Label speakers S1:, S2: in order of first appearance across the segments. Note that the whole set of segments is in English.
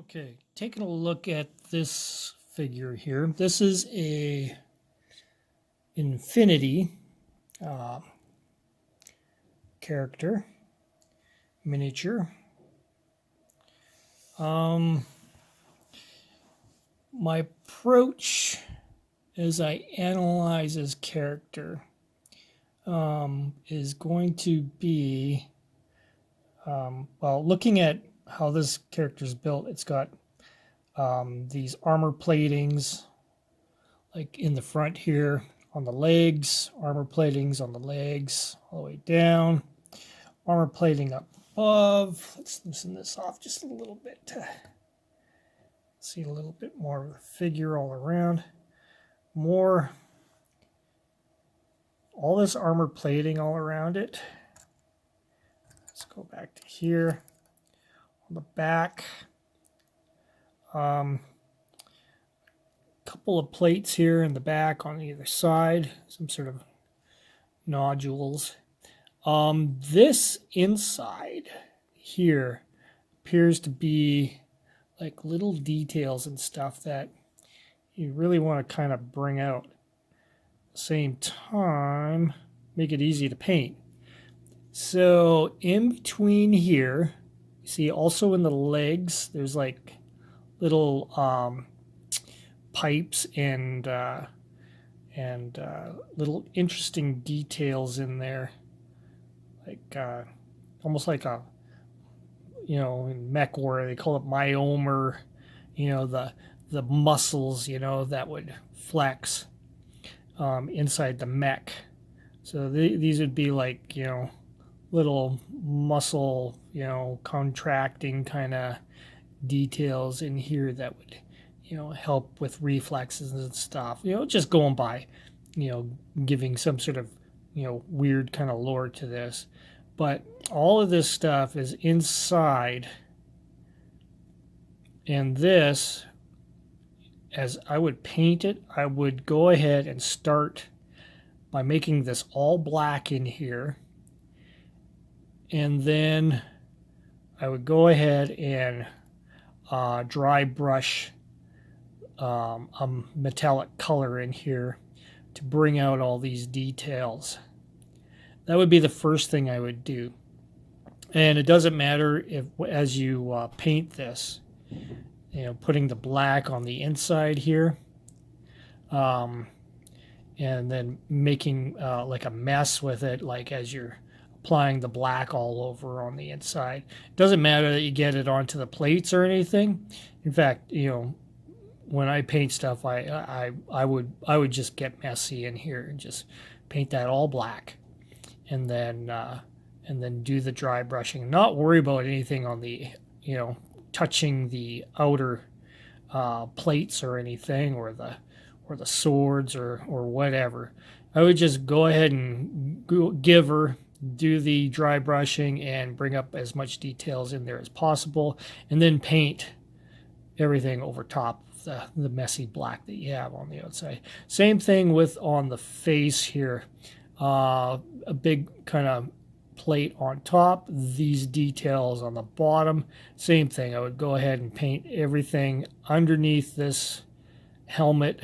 S1: Okay, taking a look at this figure here. This is a infinity uh, character miniature. My approach as I analyze his character is going to be, well, looking at how this character is built. It's got these armor platings, like in the front here, on the legs, armor platings on the legs, all the way down, armor plating up above. Let's loosen this off just a little bit to see a little bit more of the figure all around. More, all this armor plating all around it. Let's go back to here. On the back, couple of plates here in the back on either side, some sort of nodules. This inside here appears to be like little details and stuff that you really want to kind of bring out. At the same time, make it easy to paint. So in between here, you see also in the legs, there's like little pipes and little interesting details in there, like almost like a, in mech war they call it myomer, the muscles, that would flex inside the mech. So these would be like, little muscle, contracting kind of details in here that would, help with reflexes and stuff, just going by, giving some sort of, weird kind of lore to this. But all of this stuff is inside, and this, as I would paint it, I would go ahead and start by making this all black in here, and then I would go ahead and dry brush a metallic color in here to bring out all these details. That would be the first thing I would do. And it doesn't matter if, as you paint this, putting the black on the inside here, and then making like a mess with it, like as you're applying the black all over on the inside. It doesn't matter that you get it onto the plates or anything. In fact, when I paint stuff, I would just get messy in here and just paint that all black, and then do the dry brushing. Not worry about anything on the, touching the outer plates or anything, or the swords or whatever. I would just go ahead and do the dry brushing and bring up as much details in there as possible, and then paint everything over top of the messy black that you have on the outside. Same thing with on the face here. A big kind of plate on top, these details on the bottom. Same thing, I would go ahead and paint everything underneath this helmet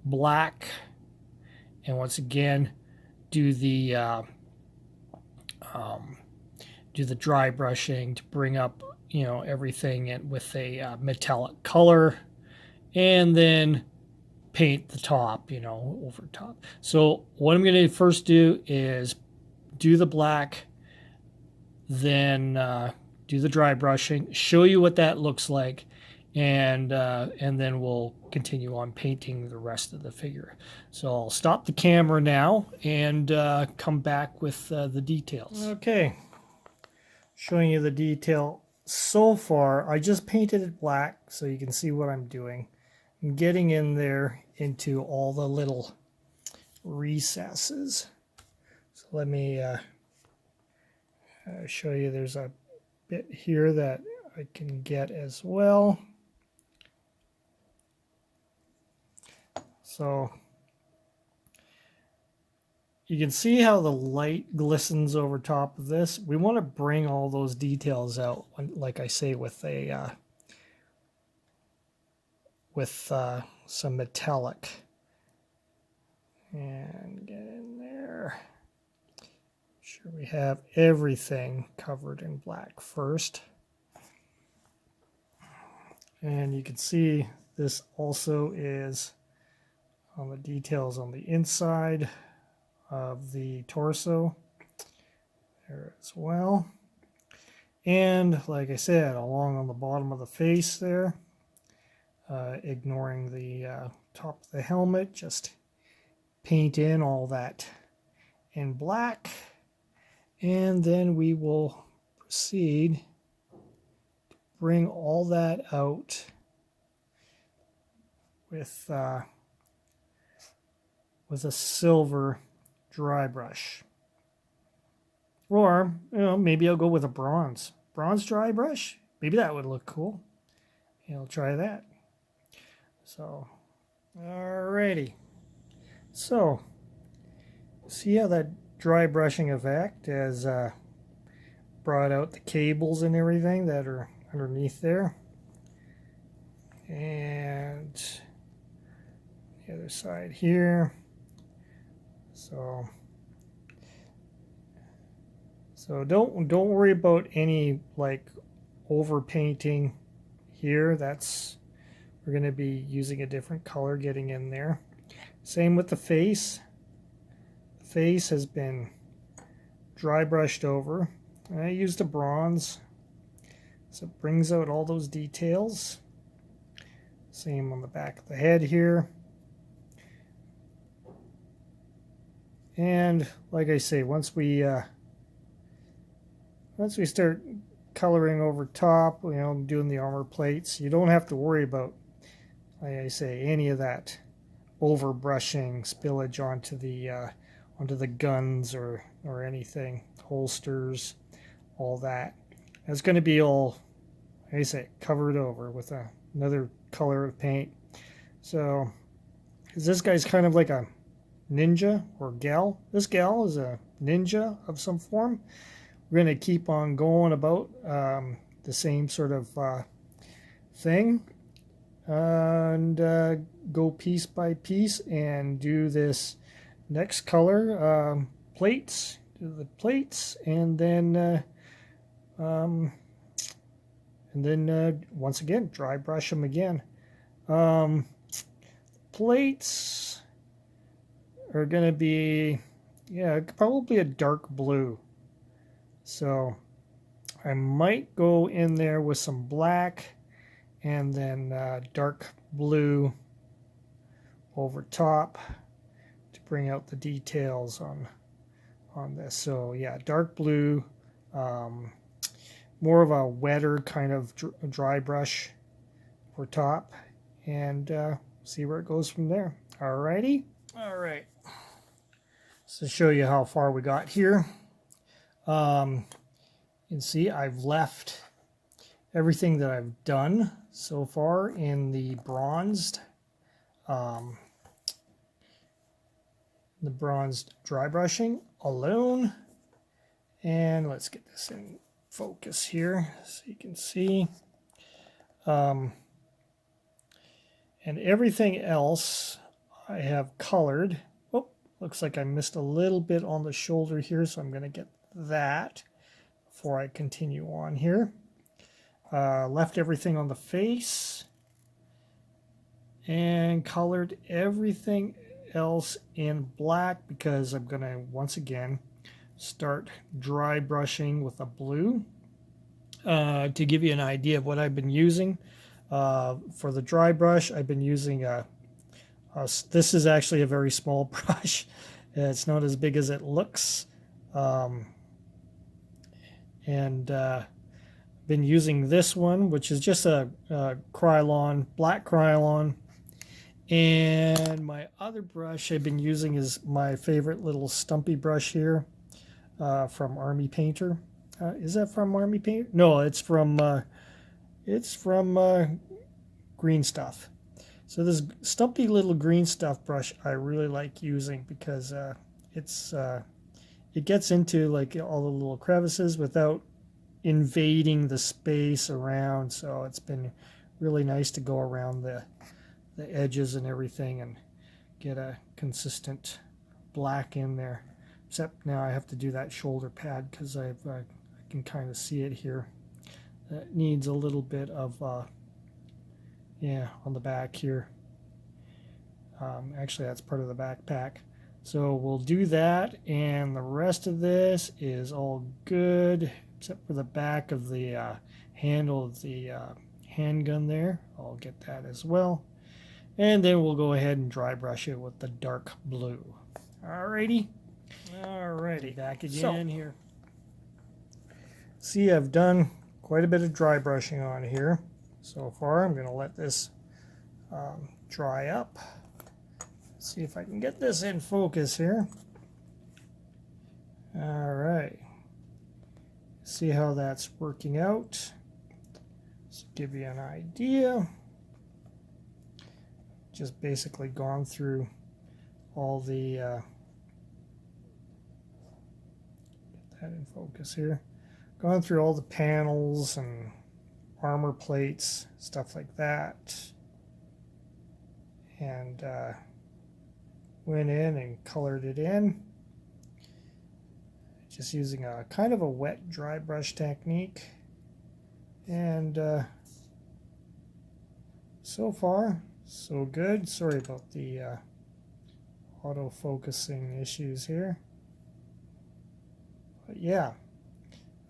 S1: black, and once again do the dry brushing to bring up everything with a metallic color, and then paint the top over top. So what I'm going to first do is do the black, then do the dry brushing, show you what that looks like, and then we'll continue on painting the rest of the figure. So I'll stop the camera now and come back with the details. Okay, showing you the detail so far. I just painted it black so you can see what I'm doing. I'm getting in there into all the little recesses. So let me show you. There's a bit here that I can get as well. So you can see how the light glistens over top of this. We want to bring all those details out, like I say, with a with some metallic. And get in there. Make sure we have everything covered in black first. And you can see this also is on the details on the inside of the torso there as well. And like I said, along on the bottom of the face there, ignoring the top of the helmet, just paint in all that in black, and then we will proceed to bring all that out with a silver dry brush. Or, you know, maybe I'll go with a bronze dry brush. Maybe that would look cool. I'll try that. So, alrighty. So, see how that dry brushing effect has brought out the cables and everything that are underneath there. And the other side here. So don't worry about any like over painting here. We're going to be using a different color getting in there. Same with the face. The face has been dry brushed over. I used a bronze, so it brings out all those details. Same on the back of the head here. And like I say, once we start coloring over top, you know, doing the armor plates, you don't have to worry about, like I say, any of that over brushing spillage onto the guns or anything, holsters, all that. It's going to be all, like I say, covered over with another color of paint. So, because this guy's kind of like a ninja or gal. This gal is a ninja of some form. We're going to keep on going about the same sort of thing. And go piece by piece and do this next color plates, do the plates, and then once again dry brush them again. Plates are going to be, yeah, probably a dark blue. So I might go in there with some black and then dark blue over top to bring out the details on this. So yeah, dark blue, more of a wetter kind of dry brush over top, and see where it goes from there. Alrighty. All right. So to show you how far we got here, you can see I've left everything that I've done so far in the bronzed dry brushing alone. And let's get this in focus here so you can see. And everything else I have colored. Oh, looks like I missed a little bit on the shoulder here, so I'm going to get that before I continue on here. Left everything on the face and colored everything else in black because I'm going to once again start dry brushing with a blue. To give you an idea of what I've been using for the dry brush, I've been using this is actually a very small brush. It's not as big as it looks, and been using this one, which is just a Krylon, black Krylon. And my other brush I've been using is my favorite little stumpy brush here from Army Painter. Is that from Army Painter? No, it's from Green Stuff. So this stumpy little Green Stuff brush I really like using because it gets into like all the little crevices without invading the space around. So it's been really nice to go around the edges and everything and get a consistent black in there. Except now I have to do that shoulder pad because I can kind of see it here. That needs a little bit of, yeah, on the back here. Actually, that's part of the backpack. So we'll do that, and the rest of this is all good, except for the back of the handle of the handgun there. I'll get that as well. And then we'll go ahead and dry brush it with the dark blue. Alrighty. Alrighty, back again here. See, I've done quite a bit of dry brushing on here so far. I'm going to let this dry up. See if I can get this in focus here. Alright. See how that's working out. Just to give you an idea. Just basically gone through all the get that in focus here. Gone through all the panels and armor plates, stuff like that. And went in and colored it in. Just using a kind of a wet dry brush technique. And so far, so good. Sorry about the auto-focusing issues here. But yeah,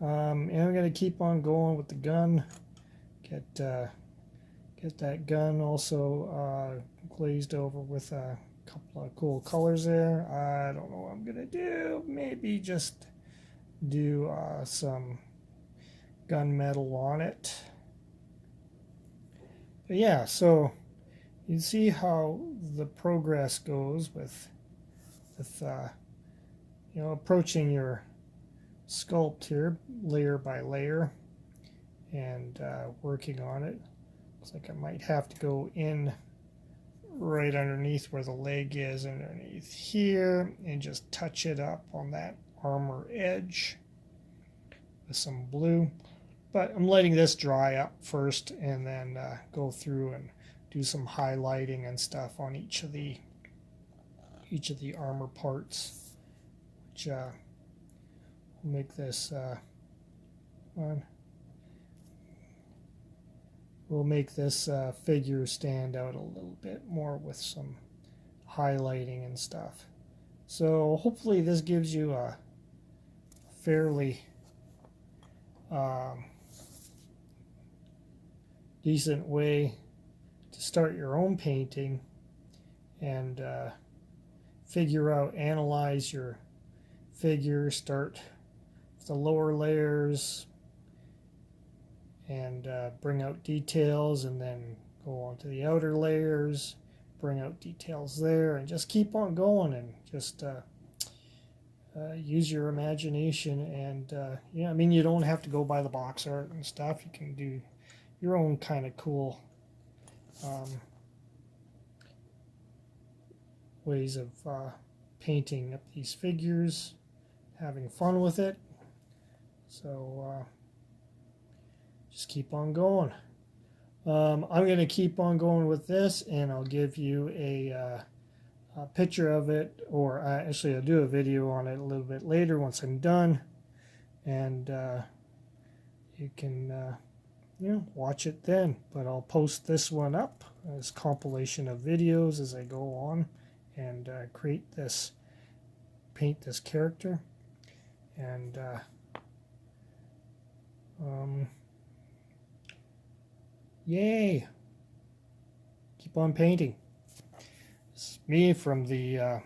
S1: and I'm going to keep on going with the gun. Get that gun also glazed over with a couple of cool colors there. I don't know what I'm going to do. Maybe just do some gunmetal on it. But yeah, so you see how the progress goes with you know, approaching your sculpt here layer by layer and working on it. Looks like I might have to go in right underneath where the leg is, underneath here, and just touch it up on that armor edge with some blue. But I'm letting this dry up first and then go through and do some highlighting and stuff on each of the armor parts, which will make this figure stand out a little bit more with some highlighting and stuff. So hopefully this gives you a fairly decent way to start your own painting and figure out, analyze your figure, start with the lower layers and bring out details, and then go on to the outer layers, bring out details there, and just keep on going and just use your imagination. And yeah, I mean, you don't have to go by the box art and stuff. You can do your own kind of cool ways of painting up these figures, having fun with it. So just keep on going. I'm going to keep on going with this, and I'll give you a picture of it, or actually I'll do a video on it a little bit later once I'm done, and you can you know, watch it then. But I'll post this one up as compilation of videos as I go on and paint this character. And yay! Keep on painting. This is me from the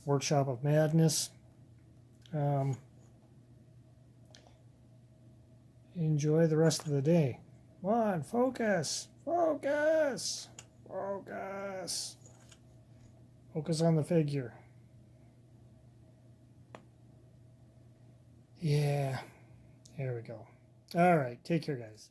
S1: Workshop of Madness. Enjoy the rest of the day. Come on, focus! Focus! Focus! Focus on the figure. Yeah, there we go. All right, take care, guys.